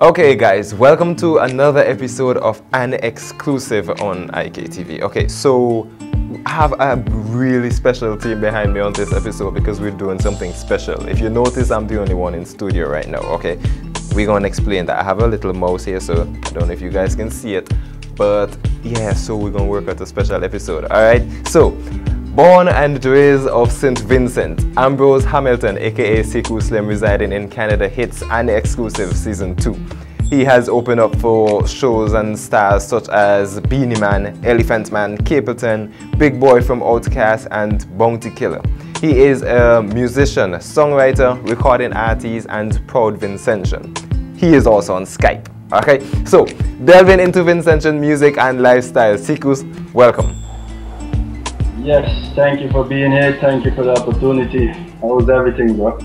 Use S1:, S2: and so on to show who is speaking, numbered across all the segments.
S1: Okay guys, welcome to another episode of An Exclusive on IKTV. Okay, so I have a really special team behind me on this episode because we're doing something special. If you notice, I'm the only one in studio right now, okay? We're gonna explain that. I have a little mouse here, so I don't know if you guys can see it, but yeah, so we're gonna work out a special episode, alright? So, born and raised of St. Vincent, Ambrose Hamilton, aka C-Koo Slim, residing in Canada, hits An Exclusive Season 2. He has opened up for shows and stars such as Beenie Man, Elephant Man, Capleton, Big Boy from Outkast, and Bounty Killer. He is a musician, songwriter, recording artist, and proud Vincentian. He is also on Skype. Okay, so delving into Vincentian music and lifestyle, C-Koo, welcome.
S2: Yes, thank you for being here. Thank you for the opportunity. How's everything, bro?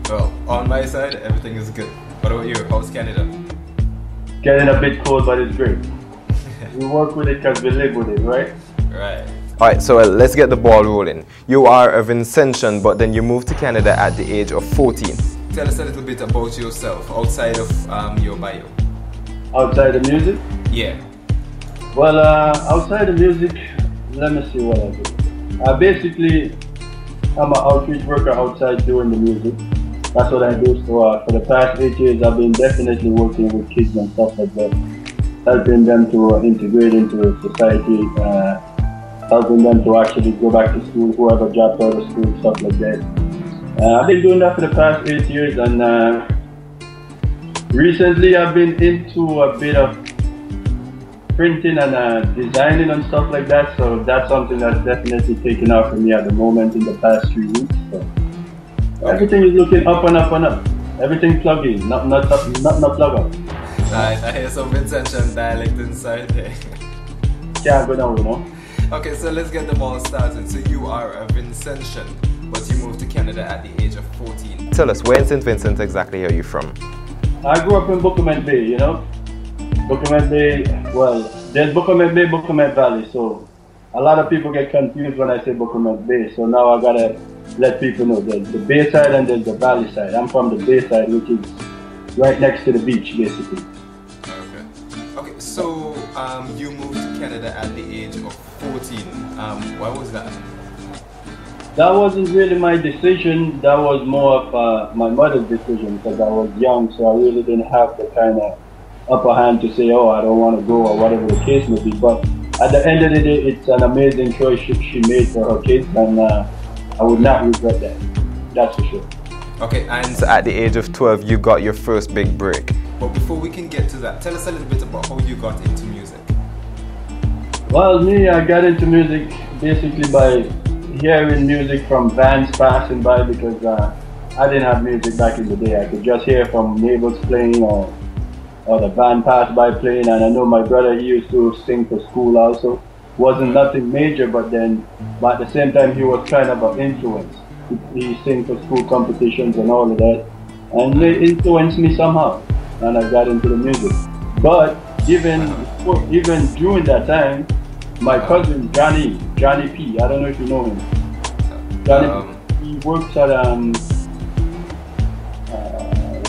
S1: Well, on my side, everything is good. What about you? How's Canada?
S2: Getting a bit cold, but it's great. We work with it because we live with it, right?
S1: Right. Alright, so let's get the ball rolling. You are a Vincentian, but then you moved to Canada at the age of 14. Tell us a little bit about yourself outside of your bio.
S2: Outside the music?
S1: Yeah.
S2: Well, outside the music, let me see what I do. Basically, I'm an outreach worker outside doing the music. That's what I do. So for the past 8 years, I've been definitely working with kids and stuff like that, helping them to integrate into society, helping them to actually go back to school, whoever dropped out of school, stuff like that. I've been doing that for the past 8 years, and recently I've been into a bit of printing and designing and stuff like that, so that's something that's definitely taken off for me at the moment in the past 3 weeks. So everything is looking up and up and up. Everything plugging, not plug up.
S1: Nice, I hear some Vincentian dialect inside there.
S2: Can't go down, you know.
S1: Okay, so let's get them all started. So you are a Vincentian, but you moved to Canada at the age of 14. Tell us, where in St. Vincent exactly are you from?
S2: I grew up in Bookament Bay, you know. Bookament Bay, well, there's Bookament Bay, Bookament Valley, so a lot of people get confused when I say Bookament Bay, so now I gotta let people know there's the Bay side and there's the Valley side. I'm from the Bay side, which is right next to the beach, basically.
S1: Okay, so you moved to Canada at the age of 14. Why was that?
S2: That wasn't really my decision, that was more of my mother's decision because I was young, so I really didn't have the kind of upper hand to say, oh, I don't want to go or whatever the case may be. But at the end of the day, it's an amazing choice she made for her kids, and I would not regret that. That's for sure. Okay, and
S1: at the age of 12, you got your first big break. But before we can get to that, tell us a little bit about how you got into music.
S2: Well, me, I got into music basically by hearing music from vans passing by because I didn't have music back in the day. I could just hear from neighbors playing or the band passed by playing, and I know my brother, he used to sing for school also. Wasn't nothing major, but at the same time he was kind of an influence. He sang for school competitions and all of that, and it influenced me somehow, and I got into the music. But even during that time, my cousin Johnny P, I don't know if you know him. Johnny P, he works at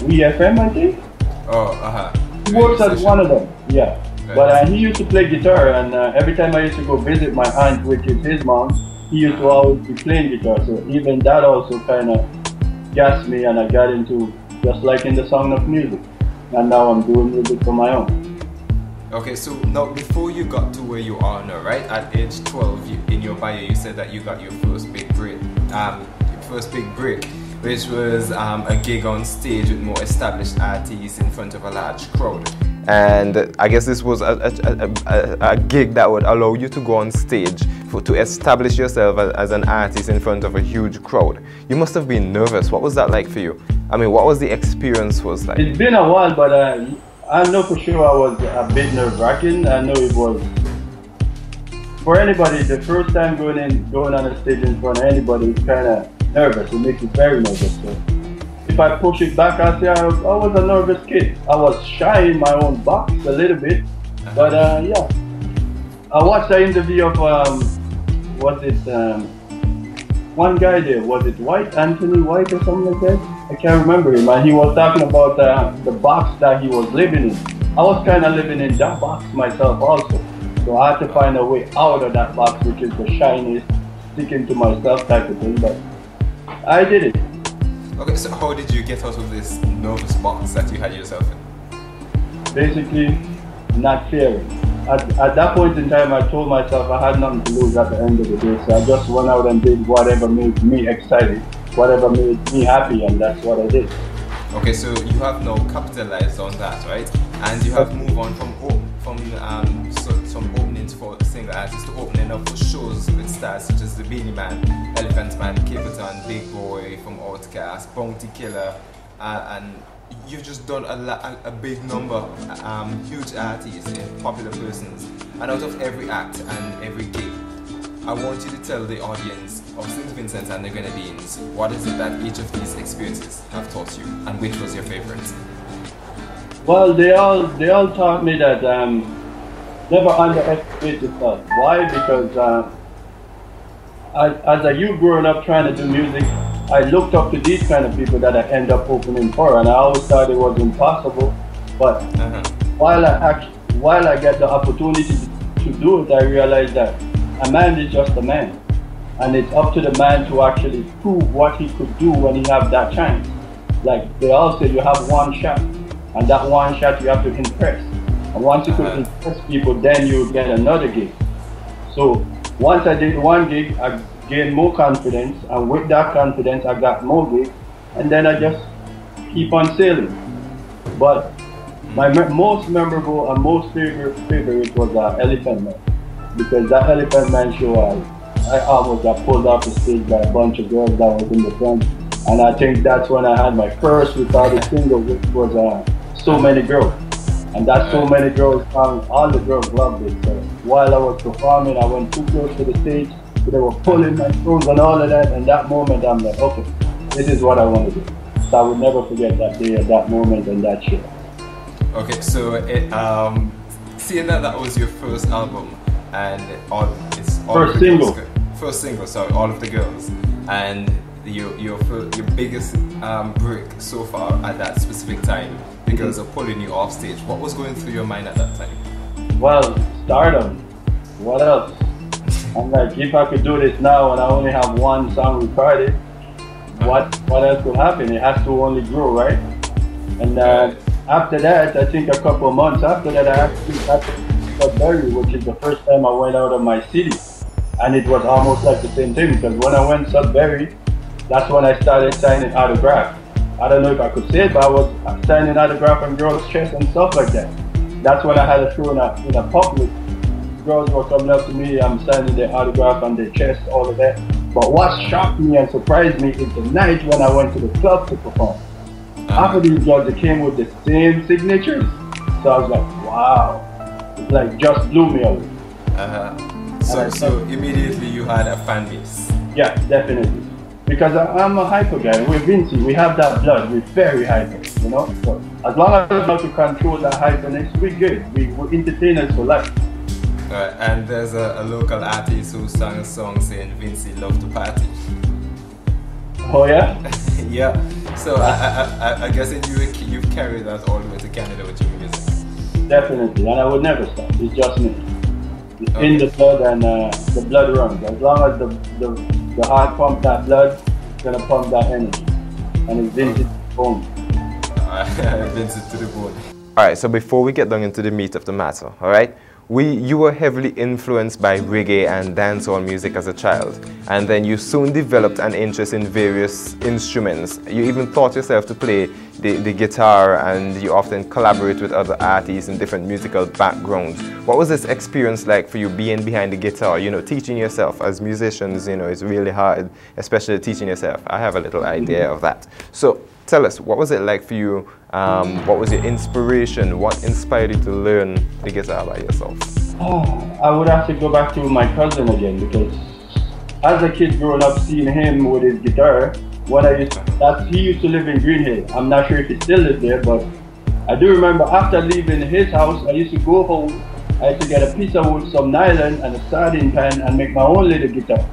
S2: WeFM, I think.
S1: Oh,
S2: He works at one of them, yeah. But he used to play guitar, and every time I used to go visit my aunt, which is his mom, he used to always be playing guitar. So even that also kind of gassed me, and I got into just liking the sound of music. And now I'm doing music for my own.
S1: Okay, so now before you got to where you are now, right? At age 12, in your bio, you said that you got your first big break. Which was a gig on stage with more established artists in front of a large crowd. And I guess this was a gig that would allow you to go on stage to establish yourself as an artist in front of a huge crowd. You must have been nervous. What was that like for you? I mean, what was the experience was like?
S2: It's been a while, but I know for sure I was a bit nerve-wracking. I know it was. For anybody, the first time going on a stage in front of anybody is kind of nervous. It makes you very nervous. So if I push it back, I say I was a nervous kid. I was shy in my own box a little bit, but yeah. I watched the interview of one guy there, was it White, Anthony White or something like that? I can't remember him, and he was talking about the box that he was living in. I was kind of living in that box myself also. So I had to find a way out of that box, which is the shyness, sticking to myself type of thing, but I did it.
S1: Okay, so how did you get out of this nervous box that you had yourself in?
S2: Basically, not fearing. At that point in time, I told myself I had nothing to lose at the end of the day, so I just went out and did whatever made me excited, whatever made me happy, and that's what I did.
S1: Okay, so you have now capitalized on that, right? And you have moved on from openings for single artists to opening up for shows with stars such as the Beenie Man, Elephant Man, Capleton, Big Boy from Outkast, Bounty Killer, and you've just done a big number, huge artists and popular persons. And out of every act and every gig, I want you to tell the audience of St. Vincent and the Grenadines, what is it that each of these experiences have taught you, and which was your favorite?
S2: Well, they all taught me that never underestimate yourself. Why? Because as a youth growing up trying to do music, I looked up to these kind of people that I end up opening for, and I always thought it was impossible. But while I get the opportunity to do it, I realized that a man is just a man, and it's up to the man to actually prove what he could do when he have that chance. Like they all say, you have one shot, and that one shot you have to impress. And once you could impress people, then you get another gig. So once I did one gig, I gained more confidence, and with that confidence, I got more gigs, and then I just keep on sailing. But my most memorable and most favorite was Elephant Man, because that Elephant Man show, I almost got pulled off the stage by a bunch of girls that was in the front, and I think that's when I had my first recorded single, which was So Many Girls. And that So Many Girls song, all the girls loved it. So while I was performing, I went too close to the stage, so they were pulling my clothes and all of that, and that moment I'm like, okay, this is what I want to do. So I would never forget that day, that moment, and that show.
S1: Okay, so seeing that was your first album, and
S2: first single.
S1: First single, sorry, All of the Girls, and your biggest break so far at that specific time, the girls are pulling you off stage. What was going through your mind at that time?
S2: Well, stardom. What else? I'm like, if I could do this now and I only have one song recorded, what else could happen? It has to only grow, right? And after that, I think a couple of months after that, I actually got to Skpye, which is the first time I went out of my city. And it was almost like the same thing, because when I went to Skpye, that's when I started signing autographs. I don't know if I could say it, but I was signing autographs on girls' chests and stuff like that. That's when I had a show in a public. Girls were coming up to me, I'm signing their autograph on their chest, all of that. But what shocked me and surprised me is the night when I went to the club to perform. Half of these girls, they came with the same signatures. So I was like, wow. It like just blew me away.
S1: So immediately you had a fan base.
S2: Yeah, definitely. Because I'm a hyper guy. We're Vincent. We have that blood. We're very hyper, you know? So as long as we know to control that hyperness, we're good. We're entertainers for life.
S1: And there's a local artist who sang a song saying Vincent loved to party.
S2: Oh yeah?
S1: Yeah. So I guess you've carried that all the way to Canada with your music.
S2: Definitely, and I would never stop. It's just me. It's in the blood, and the blood runs. As long as the heart pumps that blood, it's gonna pump that energy. And it's Vincent to the bone.
S1: Vincent to the bone. Alright, so before we get down into the meat of the matter, alright? You were heavily influenced by reggae and dancehall music as a child, and then you soon developed an interest in various instruments. You even taught yourself to play the guitar, and you often collaborate with other artists in different musical backgrounds. What was this experience like for you, being behind the guitar, you know, teaching yourself? As musicians, you know, it's really hard, especially teaching yourself. I have a little idea of that. So tell us, what was it like for you? What was your inspiration? What inspired you to learn the guitar by yourself?
S2: I would have to go back to my cousin again, because as a kid growing up, seeing him with his guitar, he used to live in Green Hill. I'm not sure if he still lives there, but I do remember after leaving his house, I used to go home. I used to get a piece of wood, some nylon, and a sardine pan, and make my own little guitar.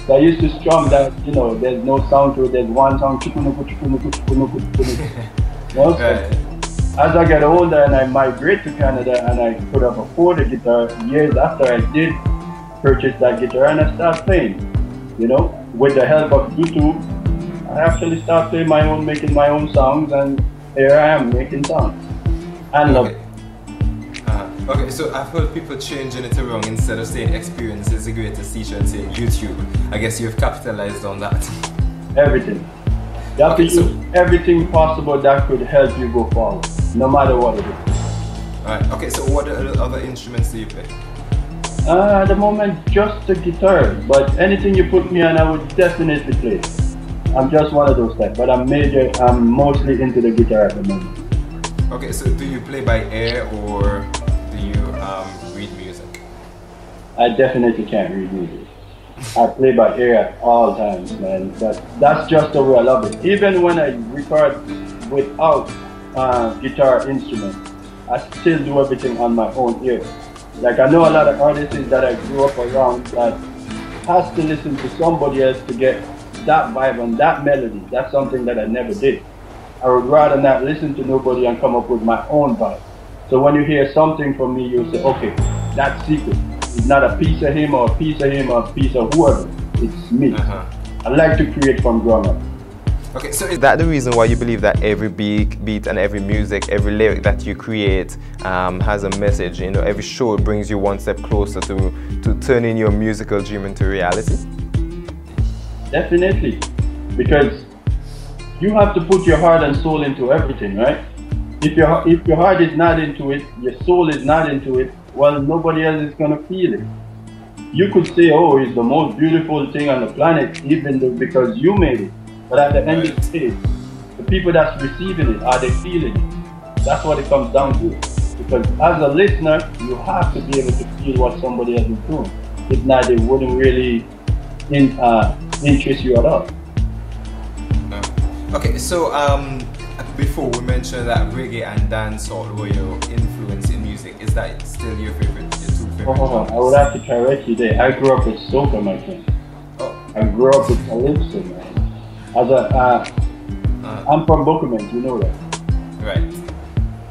S2: So I used to strum that, you know, there's no sound to it, there's one sound, chukunuku, chukunuku, chukunuku, chukunuku. You know, so as I get older and I migrate to Canada and I could have afforded a guitar, years after I did purchase that guitar and I start playing, you know, with the help of YouTube. I actually start playing my own, making my own songs, and here I am making songs. And love it.
S1: Okay, so I've heard people changing it around. Instead of saying experience is the greatest teacher and saying YouTube. I guess you've capitalized on that.
S2: Everything. You have to use everything possible that could help you go forward, no matter what it is.
S1: Alright, okay, so what other instruments do you play?
S2: At the moment, just the guitar, but anything you put me on, I would definitely play. I'm just one of those types, but I'm mostly into the guitar at the moment.
S1: Okay, so do you play by ear or do you read music?
S2: I definitely can't read music. I play by ear at all times, man. That's just the way I love it. Even when I record without guitar instruments, I still do everything on my own ear. Like, I know a lot of artists that I grew up around that has to listen to somebody else to get that vibe and that melody. That's something that I never did. I would rather not listen to nobody and come up with my own vibe. So when you hear something from me, you'll say, okay, that's Seiku. It's not a piece of him or a piece of him or a piece of whoever. It's me. I like to create from ground up.
S1: Okay, so is that the reason why you believe that every beat and every music, every lyric that you create has a message? You know, every show brings you one step closer to turning your musical dream into reality?
S2: Definitely, because you have to put your heart and soul into everything, right? If your heart is not into it, your soul is not into it, well, nobody else is gonna feel it. You could say, oh, it's the most beautiful thing on the planet, even though because you made it. But at the end of the day, the people that's receiving it, are they feeling it? That's what it comes down to. Because as a listener, you have to be able to feel what somebody else is doing. If not, it wouldn't really interest you at all.
S1: Okay, so before we mentioned that reggae and dancehall were your influence in music. Is that still your two favorite genres?
S2: I would have to correct you there. I grew up with soca, my friend. I grew up with calypso, man. I'm from Bokument, you know that.
S1: Right.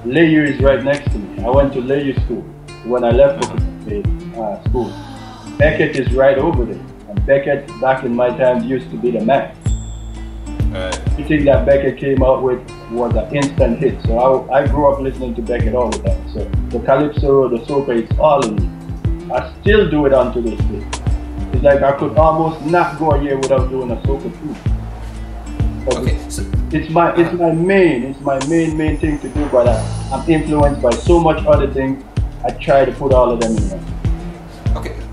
S2: Leyu is right next to me. I went to Leyu school when I left Bokument school. Beckett is right over there. And Beckett, back in my time, used to be the man. Everything that Beckett came out with was an instant hit. So I grew up listening to Beckett all the time. So the calypso, the soca, it's all in me. I still do it unto this day. It's like I could almost not go a year without doing a soca too.
S1: Okay, so
S2: it's my main thing to do, but I'm influenced by so much other things. I try to put all of them in there.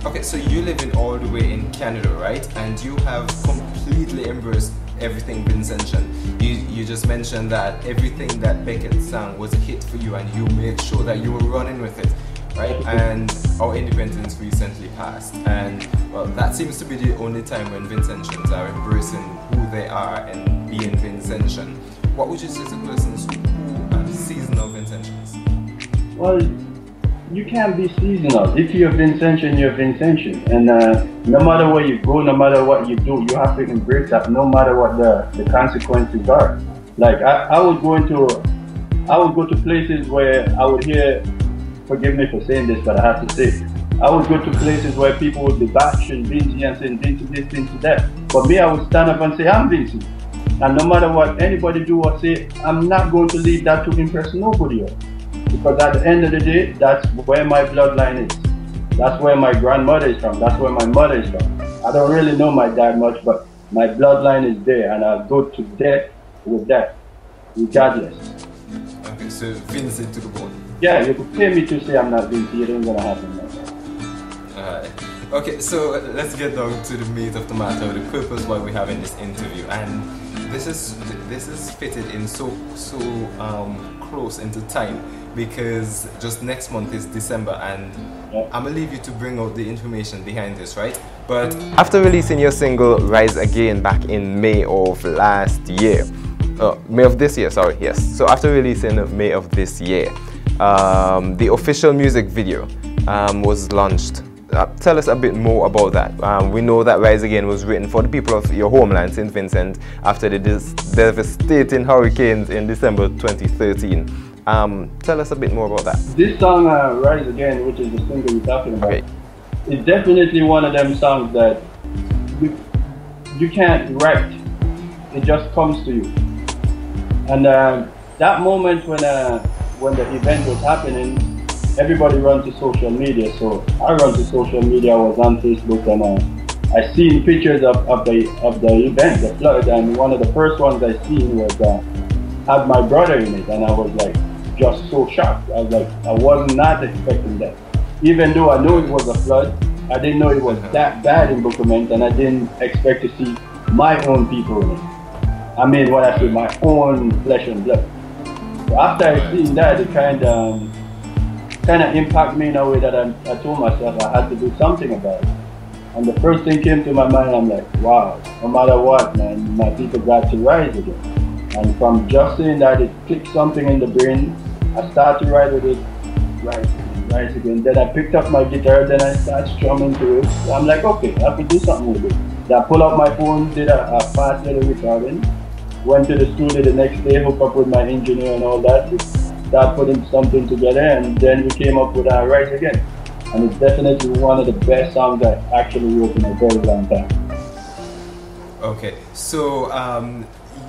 S1: Okay, so you live in all the way in Canada, right? And you have completely embraced everything Vincentian. You just mentioned that everything that Beckett sang was a hit for you, and you made sure that you were running with it, right? And our independence recently passed, and well, that seems to be the only time when Vincentians are embracing who they are and being Vincentian. What would you say to persons who are seasonal Vincentians?
S2: Well, you can't be seasonal. If you're Vincentian, you're Vincentian. And no matter where you go, no matter what you do, you have to embrace that no matter what the consequences are. Like I would go to places where I would hear, forgive me for saying this, but I have to say it. I would go to places where people would be bashing Vincent and saying Vincent this, Vincent that. But me, I would stand up and say, I'm Vincent. And no matter what anybody do or say, I'm not going to leave that to impress nobody else. Because at the end of the day, that's where my bloodline is. That's where my grandmother is from. That's where my mother is from. I don't really know my dad much, but my bloodline is there, and I'll go to death with that, regardless.
S1: Okay, so Vincent to the bone.
S2: Yeah, you could pay me to say I'm not Vincent. It ain't gonna happen like
S1: that. Okay, so let's get down to the meat of the matter, the purpose why we're having this interview, and this is fitted in so close into time, because just next month is December, and I'm gonna leave you to bring out the information behind this, right? But after releasing your single Rise Again back in May of last year, May of this year, sorry, yes. So after releasing May of this year, the official music video was launched tell us a bit more about that. We know that Rise Again was written for the people of your homeland, St. Vincent, after the devastating hurricanes in December 2013. Tell us a bit more about that.
S2: This song, Rise Again, which is the single you're talking about, is definitely one of them songs that you can't write. It just comes to you. And that moment when the event was happening, everybody runs to social media. So I run to social media. I was on Facebook, and I seen pictures of the event, the flood, and one of the first ones I seen was had my brother in it, and I was like just so shocked. I was like, I was not expecting that. Even though I knew it was a flood, I didn't know it was that bad in Buckerman, and I didn't expect to see my own people in it. I mean, when I say my own flesh and blood. So after I seen that, it kind of impacted me in a way that I told myself I had to do something about it. And the first thing came to my mind, I'm like, wow, no matter what, man, my people got to rise again. And from just saying that, it clicked something in the brain. I started to write with it, rise again. Then I picked up my guitar, then I started strumming to it. So I'm like, okay, I can do something with it. Then I pulled out my phone, did a fast little recording, went to the studio the next day, hooked up with my engineer and all that. We started putting something together, and then we came up with Rise Again. And it's definitely one of the best songs I actually wrote in a very long time.
S1: Okay, so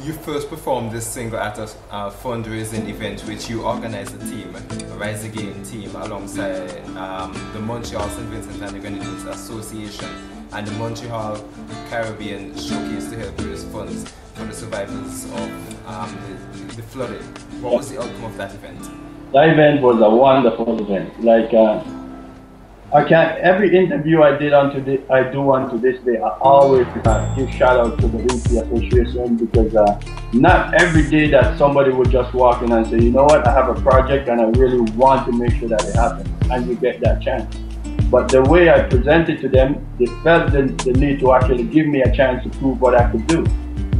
S1: you first performed this single at a fundraising event which you organized a team, a Rise Again team, alongside the Montreal St. Vincent and the Grenadines Association and the Montreal Caribbean Showcase to help raise funds for the survivors of the flooding. What was the outcome of that event?
S2: That event was a wonderful event. Like every interview I do unto this day, I always give shout out to the Vincent Association, because not every day that somebody would just walk in and say, you know what, I have a project and I really want to make sure that it happens, and you get that chance. But the way I presented to them, they felt the need to actually give me a chance to prove what I could do.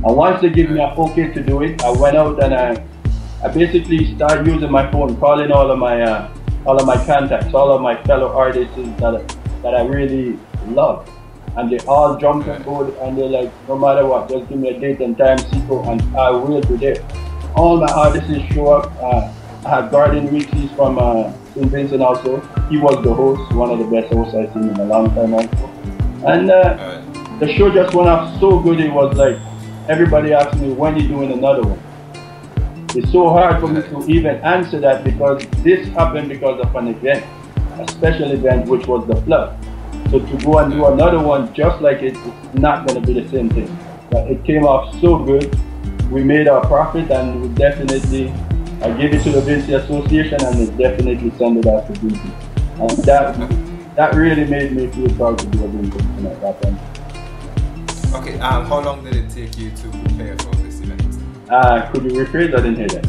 S2: And once they give me an okay to do it, I went out and I basically started using my phone, calling all of my contacts, all of my fellow artists that I really love. And they all jumped on board, and they're like, no matter what, just give me a date and time, C-Koo, and I will be there. All my artists show up. I had Garden Weeklies from St. Vincent also. He was the host, one of the best hosts I've seen in a long time also. And the show just went off so good. It was like, everybody asked me, when are you doing another one? It's so hard for me to even answer that, because this happened because of an event, a special event, which was the flood. So to go and do another one just like it, it's not going to be the same thing. But it came off so good. We made our profit, and we definitely, I gave it to the Vincent Association, and they definitely sent it out to Vincent. And that really made me feel proud to be a Vincent at that time.
S1: Okay, how long did it take you to prepare for this event?
S2: Could you rephrase? I didn't hear that.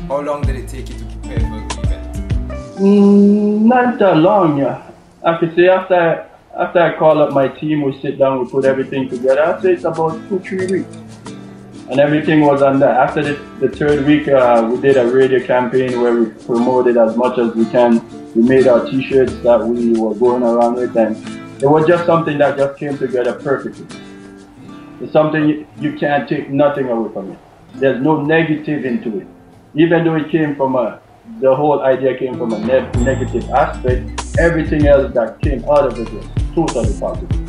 S1: How long did it take you to prepare for the event?
S2: Not that long, yeah. I could say after I call up my team, we sit down, we put everything together. I'd say it's about 2-3 weeks. And everything was on that. After the third week, we did a radio campaign where we promoted as much as we can. We made our t-shirts that we were going around with, and it was just something that just came together perfectly. It's something you can't take nothing away from it. There's no negative into it. Even though it came from the whole idea came from a negative aspect, everything else that came out of it was totally positive.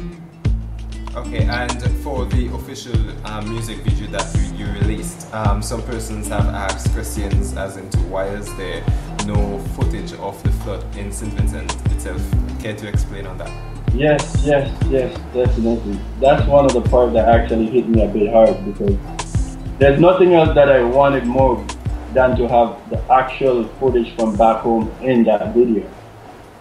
S1: Okay, and for the official music video that you released, some persons have asked questions as into why is there no footage of the flood in St. Vincent itself. Care to explain on that?
S2: Yes, definitely. That's one of the parts that actually hit me a bit hard, because there's nothing else that I wanted more than to have the actual footage from back home in that video.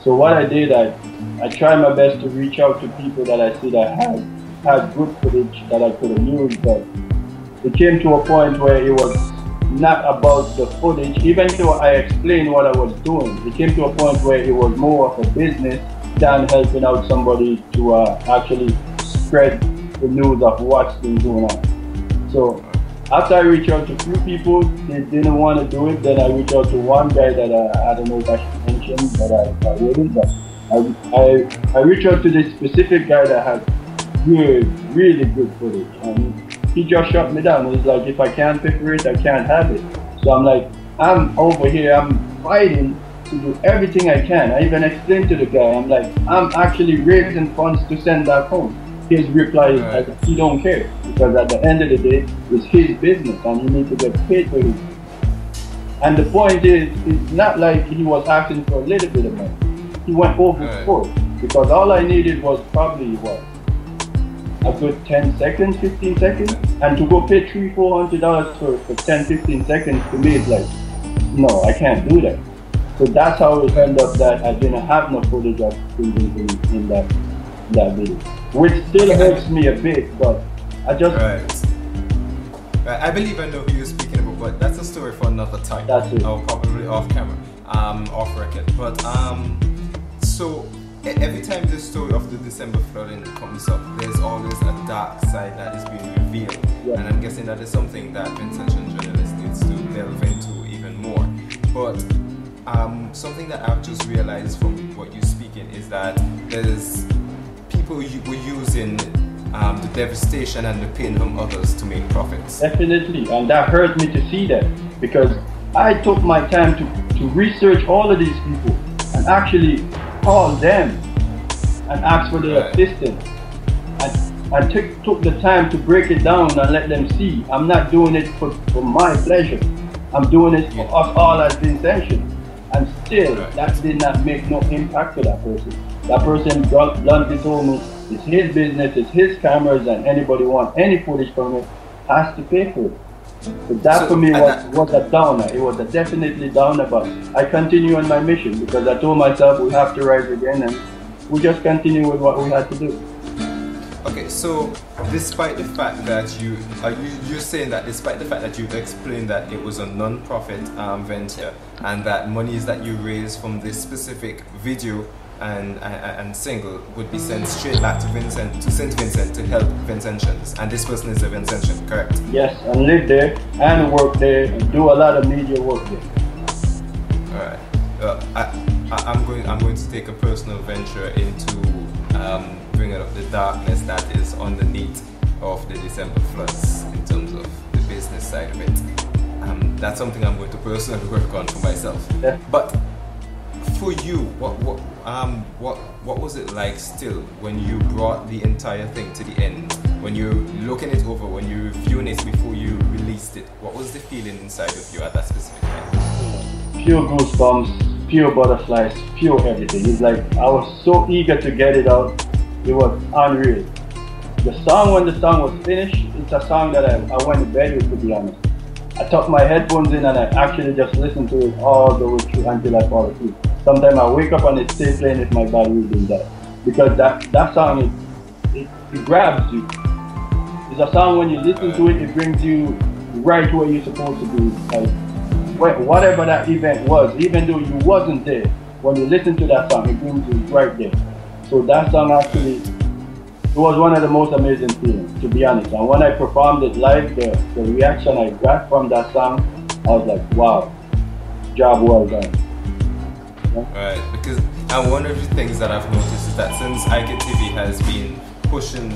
S2: So what I did, I tried my best to reach out to people that I see that had good footage that I could have used, but it came to a point where it was not about the footage. Even though I explained what I was doing, it came to a point where it was more of a business than helping out somebody to actually spread the news of what's been going on. So after I reached out to a few people, they didn't want to do it. Then I reached out to one guy that I don't know if I should mention, but I wouldn't. But I reached out to this specific guy that has good, really good footage, and he just shut me down. He's like, if I can't pay for it, I can't have it. So I'm like, I'm over here, I'm fighting to do everything I can. I even explained to the guy, I'm like, I'm actually raising funds to send that home. His reply is like, he don't care, because at the end of the day, it's his business and he needs to get paid for it. And the point is, it's not like he was asking for a little bit of money. He went overboard, because all I needed was probably what, a good 10 seconds, 15 seconds, and to go pay $300-400 for 10-15 seconds, to me it's like, no, I can't do that. So that's how it ended up that I didn't have no footage of in that video, which still hurts me a bit, but I just...
S1: Right. I believe I know who you're speaking about, but that's a story for another time.
S2: That's it.
S1: Or probably off camera, off record. But so every time the story of the December flooding comes up, there's always a dark side that is being revealed.
S2: Yeah.
S1: And I'm guessing that is something that Vincentian journalists needs to delve into even more. But something that I've just realized from what you're speaking is that there's people were using the devastation and the pain from others to make profits.
S2: Definitely, and that hurt me to see that, because I took my time to research all of these people and actually call them and ask for their assistance, and took the time to break it down and let them see I'm not doing it for my pleasure. I'm doing it for us all as Vincentian. And still, that did not make no impact to that person. That person bluntly told me it's his business, it's his cameras, and anybody want any footage from it has to pay for it. So that for me was a downer. It was a definitely downer, but I continue on my mission because I told myself we have to rise again, and we just continue with what we had to do.
S1: Okay, so despite the fact that you're saying that despite the fact that you've explained that it was a non-profit venture, and that monies that you raised from this specific video and single would be sent straight back to Vincent, to St. Vincent, to help Vincentians, and this person is a Vincentian, correct?
S2: Yes, and live there and work there and do a lot of media work there.
S1: All right. I'm going to take a personal venture into bringing up the darkness that is underneath of the December floods in terms of the business side of it. That's something I'm going to personally work on for myself.
S2: Yeah.
S1: But for you, what was it like still when you brought the entire thing to the end? When you're looking it over, when you're reviewing it before you released it, what was the feeling inside of you at that specific time?
S2: Pure goosebumps, pure butterflies, pure everything. It's like I was so eager to get it out. It was unreal. The song, when the song was finished, it's a song that I went to bed with, to be honest. I tucked my headphones in and I actually just listened to it all the way through until I fall asleep. Sometimes I wake up and it's still playing if my body is doing that. Because that song, it grabs you. It's a song when you listen to it, it brings you right where you're supposed to be. Like, whatever that event was, even though you wasn't there, when you listen to that song, it brings you right there. So that song actually, it was one of the most amazing feelings, to be honest. And when I performed it live, the reaction I got from that song, I was like, wow, job well done. Yeah?
S1: Right, because and one of the things that I've noticed is that since IKTV has been pushing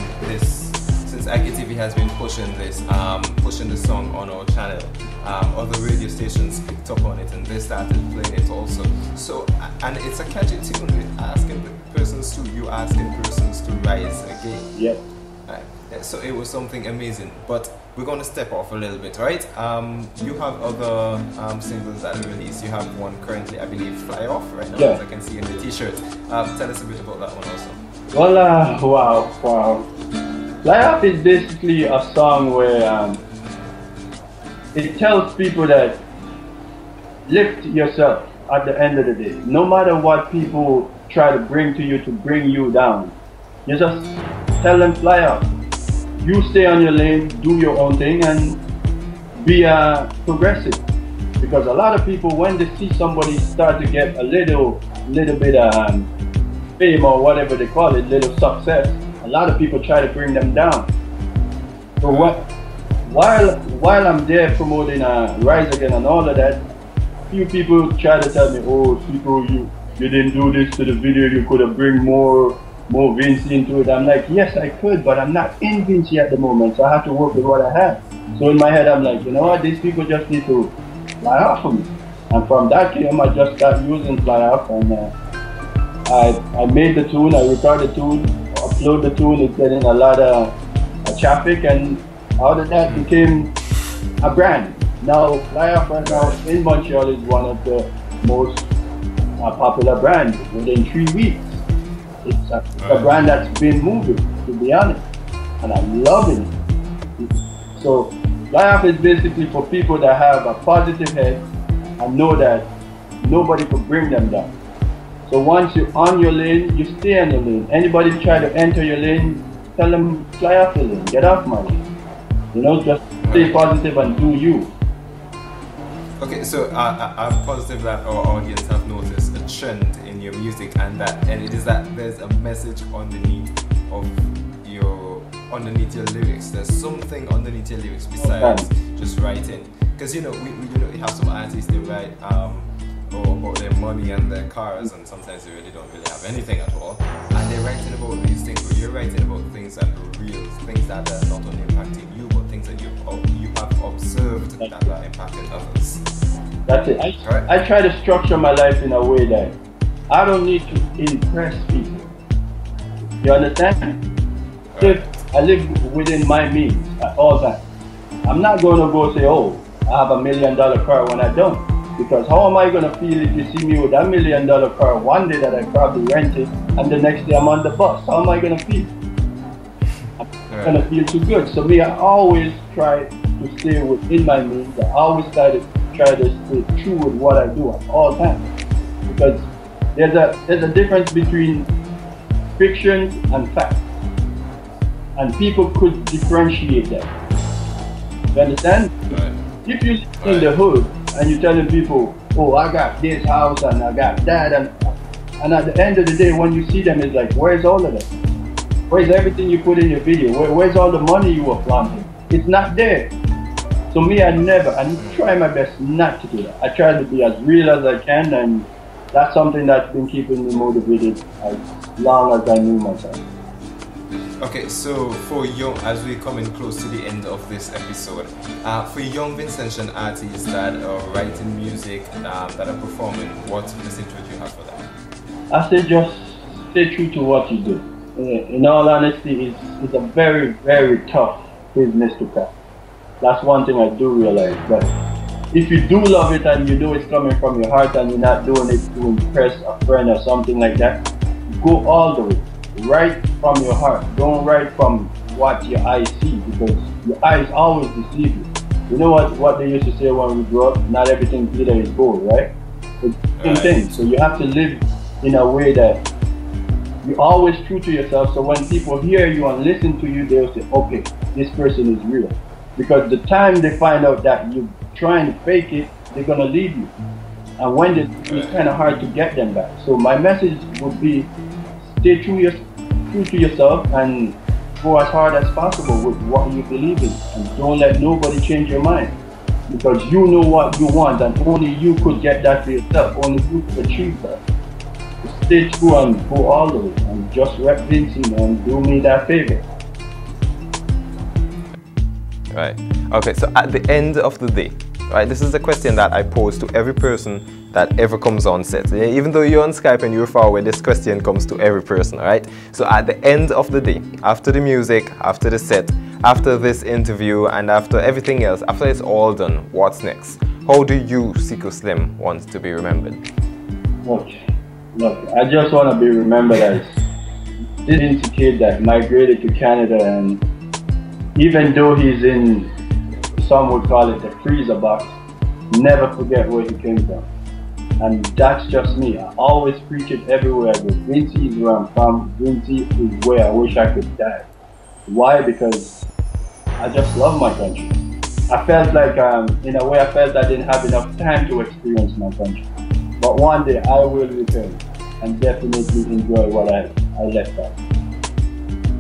S1: the song on our channel, other radio stations picked up on it and they started playing it also. So, and it's a catchy tune with asking persons to rise again.
S2: Yep.
S1: Right. So it was something amazing. But we're going to step off a little bit, right? You have other singles that are released. You have one currently, I believe, Fly Off right now,
S2: yeah.
S1: as I can see in the t-shirt. Tell us a bit about that one also.
S2: Well, wow. Fly Off is basically a song where it tells people that lift yourself at the end of the day. No matter what people try to bring to you to bring you down, you just tell them fly off. You stay on your lane, do your own thing, and be progressive. Because a lot of people, when they see somebody start to get a little bit of fame or whatever they call it, little success, a lot of people try to bring them down. So while I'm there promoting Rise Again and all of that, few people try to tell me, oh, Seiku, you didn't do this to the video, you could have bring more Vince into it. I'm like, yes, I could, but I'm not in Vince at the moment, so I have to work with what I have. So in my head, I'm like, you know what, these people just need to fly off of me. And from that came, I just started using fly off, and I made the tune, I recorded the tune, upload the tune, it's getting a lot of traffic, and out of that became a brand. Now, Fly Off right now in Montreal is one of the most popular brands within 3 weeks. It's a brand that's been moving, to be honest, and I'm loving it. So, Fly Off is basically for people that have a positive head and know that nobody could bring them down. So once you're on your lane, you stay on your lane. Anybody try to enter your lane, tell them fly off the lane, get off my lane. You know, just stay positive and do you.
S1: Okay, so I'm positive that our audience have noticed a trend in your music, and it is that there's a message underneath your lyrics. There's something underneath your lyrics besides just writing. Because you know we have some artists, they write about their money and their cars, and sometimes they really don't really have anything at all. And they're writing about these things, but you're writing about things that are real, things that are not only impacting you, but things that you have observed that are impacting others. That's it.
S2: I try to structure my life in a way that I don't need to impress people. You understand? If I live within my means at all times, I'm not going to go say, oh, I have $1 million car when I don't. Because how am I going to feel if you see me with that $1 million car one day that I probably rented, and the next day I'm on the bus? How am I going to feel? I'm going to feel too good. So me, I always try to stay within my means. I always try to stay true with what I do at all times. Because there's a difference between fiction and fact. And people could differentiate that. You understand?
S1: Right.
S2: If you're in the hood and you're telling people, oh, I got this house and I got that, and at the end of the day, when you see them, it's like, where's all of that? Where's everything you put in your video? Where's all the money you were planting? It's not there. So me, I try my best not to do that. I try to be as real as I can, and that's something that's been keeping me motivated as long as I knew myself.
S1: Okay, so for young, as we're coming close to the end of this episode, for young Vincentian artists that are writing music, that are performing, what message would you have for them?
S2: I say just stay true to what you do. In all honesty, it's a very, very tough business to crack. That's one thing I do realize. But if you do love it and you know it's coming from your heart and you're not doing it to impress a friend or something like that, go all the way. Write from your heart. Don't write from what your eyes see, because your eyes always deceive you. You know what they used to say when we grew up? Not everything glitter is gold, right? It's the same thing. So you have to live in a way that you're always true to yourself. So when people hear you and listen to you, they'll say, okay, this person is real. Because the time they find out that you're trying to fake it, they're gonna leave you. And when it's kind of hard to get them back. So my message would be, stay true to yourself and go as hard as possible with what you believe in, and don't let nobody change your mind, because you know what you want and only you could get that for yourself, only you could achieve that. So stay true and go all the way, and just rep Vincent and do me that favor.
S1: Right. Okay, so at the end of the day, right, this is a question that I pose to every person that ever comes on set. Even though you're on Skype and you're far away, this question comes to every person, right? So at the end of the day, after the music, after the set, after this interview, and after everything else, after it's all done, what's next? How do you, C-Koo Slim, want to be remembered?
S2: Look, I just want to be remembered as this kid that migrated to Canada, and even though he's in, some would call it the freezer box, never forget where he came from. And that's just me. I always preach it everywhere I go. Vinci is where I'm from. Vinci is where I wish I could die. Why? Because I just love my country. I felt like, in a way, I felt I didn't have enough time to experience my country. But one day I will return and definitely enjoy what I left out.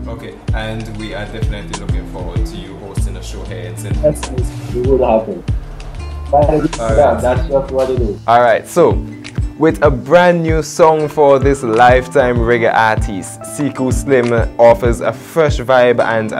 S1: Okay, and we are definitely looking forward to you hosting a show here in St. Vincent.
S2: It would happen. That's just what it is.
S1: Alright, so with a brand new song for this lifetime reggae artist. C-Koo Slim offers a fresh vibe and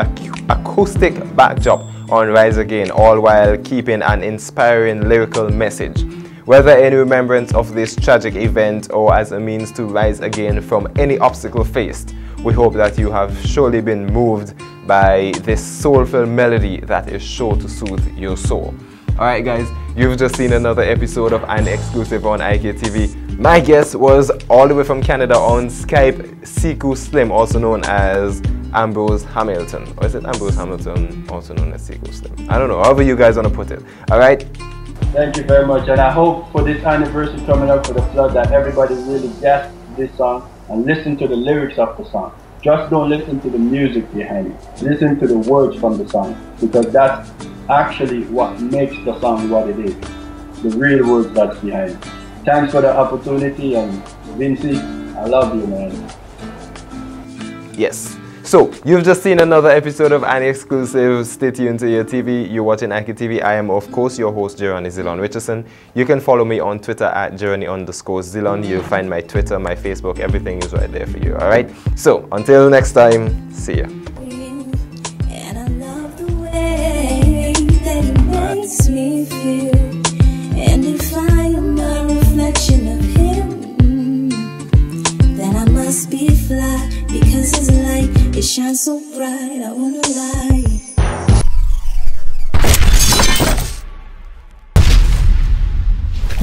S1: acoustic backdrop on Rise Again, all while keeping an inspiring lyrical message. Whether in remembrance of this tragic event or as a means to rise again from any obstacle faced, we hope that you have surely been moved by this soulful melody that is sure to soothe your soul. Alright guys, you've just seen another episode of An Exclusive on IKTV. My guest was all the way from Canada on Skype, C-Koo Slim, also known as Ambrose Hamilton. Or is it Ambrose Hamilton, also known as C-Koo Slim? I don't know, however you guys want to put it. Alright?
S2: Thank you very much, and I hope for this anniversary coming up for the flood that everybody really gets this song and listen to the lyrics of the song. Just don't listen to the music behind it. Listen to the words from the song, because that's actually what makes the song what it is. The real words that's behind it. Thanks for the opportunity, and Vincent, I love you, man.
S1: Yes. So, you've just seen another episode of An Exclusive. Stay tuned to your TV. You're watching IKTV. I am, of course, your host, Jeronnie Xylon Richardson. You can follow me on Twitter at Jeronnie_Xylon. You'll find my Twitter, my Facebook, everything is right there for you, alright? So, until next time, see ya.
S3: And I love the way that it makes me feel. And if I am a reflection of him, then I must be fly, because his light, it shines so bright, I wanna lie.